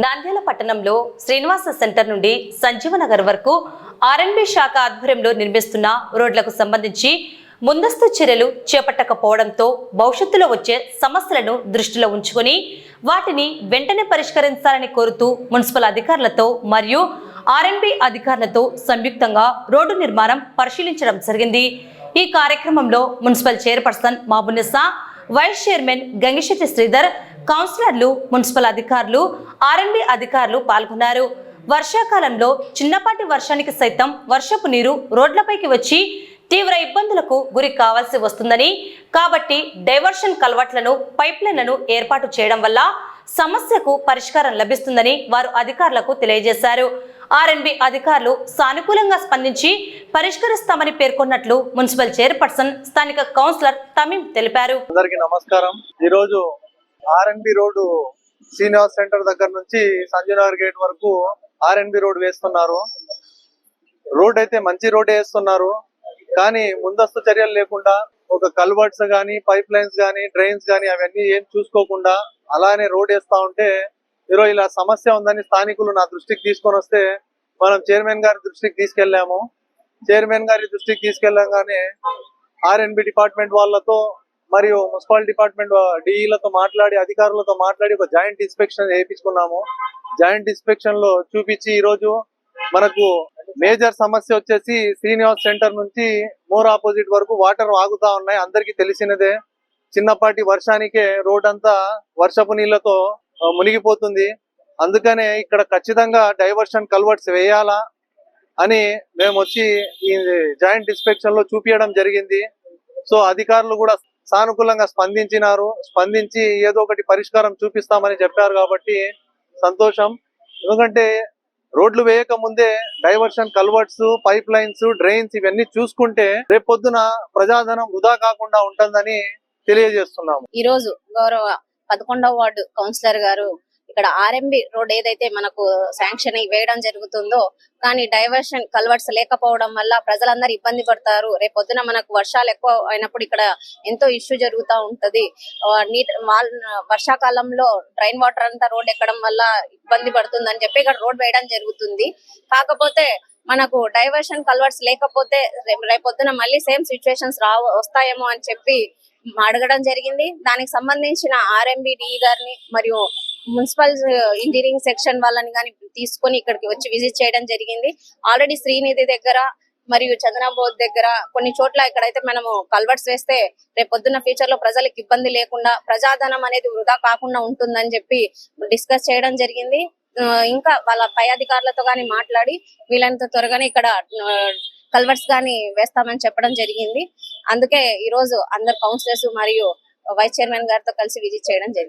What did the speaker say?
నంద్యాల పట్టణంలో శ్రీనివాస సెంటర్ నుండి సంజీవనగర్ వరకు ఆర్ఎండ్బి శాఖ ఆధ్వర్యంలో నిర్మిస్తున్న రోడ్లకు సంబంధించి ముందస్తు చర్యలు చేపట్టకపోవడంతో భవిష్యత్తులో వచ్చే సమస్యలను దృష్టిలో ఉంచుకొని వాటిని వెంటనే పరిష్కరించాలని కోరుతూ మున్సిపల్ అధికారులతో మరియు ఆర్ఎండ్బి అధికారులతో సంయుక్తంగా రోడ్డు నిర్మాణం పరిశీలించడం జరిగింది। ఈ కార్యక్రమంలో municipal chairperson Mahabubunisa, vice chairman Gangishetti Sridhar, కౌన్సిలర్లు, మున్సిపల్ అధికారులు, ఆర్ఎండ్బి అధికారులు పాల్గొన్నారు। వర్షాకాలంలో చిన్నపాటి వర్షానికి సైతం వర్షపు నీరు రోడ్లపైకి వచ్చి తీవ్ర ఇబ్బందులకు గురి కావాల్సి వస్తుందని, కాబట్టి డైవర్షన్ కల్వర్ట్లను, పైప్లైన్లను ఏర్పాటు చేయడం వల్ల సమస్యకు పరిష్కారం లభిస్తుందని వారు అధికారులకు తెలియజేశారు। ఆర్ఎండ్బి అధికారులు సానుకూలంగా స్పందించి పరిష్కరిస్తామని పేర్కొన్నట్లు మున్సిపల్ చైర్పర్సన్, స్థానిక కౌన్సిలర్ తమీం తెలిపారు। అందరికీ నమస్కారం। ఈ రోజు ఆర్ఎండ్బి రోడ్డు శ్రీనివాస సెంటర్ దగ్గర నుంచి సంజీవనగర్ గేట్ వరకు ఆర్ఎండ్బి రోడ్ వేస్తున్నారు। రోడ్ అయితే మంచి రోడ్ వేస్తున్నారు, కానీ ముందస్తు చర్యలు లేకుండా ఒక కల్వర్ట్స్ గానీ, పైప్ లైన్స్ గానీ, డ్రైన్స్ గానీ అవన్నీ ఏం చూసుకోకుండా అలానే రోడ్ వేస్తా ఉంటే ఈరోజు ఇలా సమస్య ఉందని స్థానికులు నా దృష్టికి తీసుకొని వస్తే మనం చైర్మన్ గారి దృష్టికి తీసుకెళ్లాము। చైర్మన్ గారి దృష్టికి తీసుకెళ్ళగానే ఆర్ఎండ్బి డిపార్ట్మెంట్ వాళ్ళతో మరియు మున్సిపల్ డిపార్ట్మెంట్ డిఈలతో మాట్లాడి, అధికారులతో మాట్లాడి ఒక జాయింట్ ఇన్స్పెక్షన్ చేయించుకున్నాము। జాయింట్ ఇన్స్పెక్షన్ లో చూపించి ఈరోజు మనకు మేజర్ సమస్య వచ్చేసి శ్రీనివాస్ సెంటర్ నుంచి మోర్ ఆపోజిట్ వరకు వాటర్ ఆగుతా ఉన్నాయి। అందరికీ తెలిసినదే, చిన్నపాటి వర్షానికే రోడ్ అంతా వర్షపు నీళ్లతో మునిగిపోతుంది। అందుకనే ఇక్కడ ఖచ్చితంగా డైవర్షన్ కల్వర్ట్స్ వేయాలా అని మేము వచ్చి ఈ జాయింట్ ఇన్స్పెక్షన్ లో చూపించడం జరిగింది। సో అధికారులు కూడా సానుకూలంగా స్పందించి ఏదో ఒకటి పరిష్కారం చూపిస్తామని చెప్పారు కాబట్టి సంతోషం। ఎందుకంటే రోడ్లు వేయక ముందే diversion culverts, pipe lines, drains ఇవన్నీ చూసుకుంటే రేపొద్దున ప్రజాధనం వృధా కాకుండా ఉంటుందని తెలియజేస్తున్నాము। ఈ రోజు గౌరవ 11వ వార్డు కౌన్సిలర్ గారు ఇక్కడ ఆర్ఎంబి రోడ్ ఏదైతే మనకు శాంక్షన్ వేయడం జరుగుతుందో, కానీ డైవర్షన్ కల్వర్ట్స్ లేకపోవడం వల్ల ప్రజలందరూ ఇబ్బంది పడతారు। రేపొద్దున మనకు వర్షాలు ఎక్కువ అయినప్పుడు ఇక్కడ ఎంతో ఇష్యూ జరుగుతూ ఉంటది। వర్షాకాలంలో డ్రైన్ వాటర్ అంతా రోడ్ ఎక్కడం వల్ల ఇబ్బంది పడుతుంది అని చెప్పి ఇక్కడ రోడ్ వేయడం జరుగుతుంది। కాకపోతే మనకు డైవర్షన్ కల్వర్ట్స్ లేకపోతే రేపొద్దున మళ్ళీ సేమ్ సిచ్యువేషన్స్ వస్తాయేమో అని చెప్పి అడగడం జరిగింది। దానికి సంబంధించిన ఆర్ఎంబి డిఈ గారిని మరియు మున్సిపల్ ఇంజనీరింగ్ సెక్షన్ వాళ్ళని కానీ తీసుకొని ఇక్కడికి వచ్చి విజిట్ చేయడం జరిగింది। ఆల్రెడీ శ్రీనిధి దగ్గర మరియు చంద్రబోధ్ దగ్గర కొన్ని చోట్ల ఇక్కడైతే మనము కల్వర్ట్స్ వేస్తే రేపొద్దున్న ఫ్యూచర్ లో ప్రజలకు ఇబ్బంది లేకుండా ప్రజాధనం అనేది వృధా కాకుండా ఉంటుందని చెప్పి డిస్కస్ చేయడం జరిగింది। ఇంకా వాళ్ళ పై అధికారులతో గానీ మాట్లాడి వీళ్ళంత త్వరగానే ఇక్కడ కల్వర్ట్స్ గానీ వేస్తామని చెప్పడం జరిగింది। అందుకే ఈ రోజు అందరు కౌన్సిలర్స్ మరియు వైస్ చైర్మన్ గారితో కలిసి విజిట్ చేయడం జరిగింది।